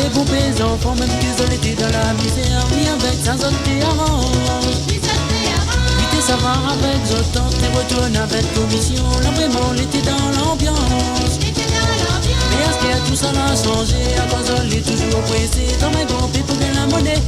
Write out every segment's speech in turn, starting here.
les bons paysans font même qu'ils ont été dans la misère, ni avec sa zone qui arrange. Vite ça va avec Zotan, t'es retourne avec commission, là vraiment l'été dans l'ambiance. Mais est-ce qu'il y a tout ça l'a changé, à cause on est toujours pressé, dans mes bons pays pour gagner la monnaie.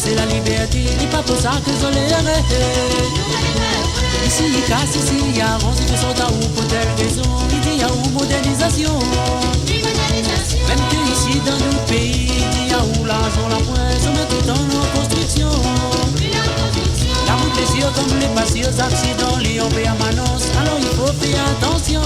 C'est la liberté, il pas pour ça que je l'ai arrêté. Ici, il casse, ici, il y a rose, il fait soldat ou pour telle raison. Il dit, il y a où modernisation. Même que ici, dans notre pays, il y a où l'argent, la pointe, on met tout en construction. La route est sûre comme les passés aux accidents, les en permanence, alors il faut faire attention.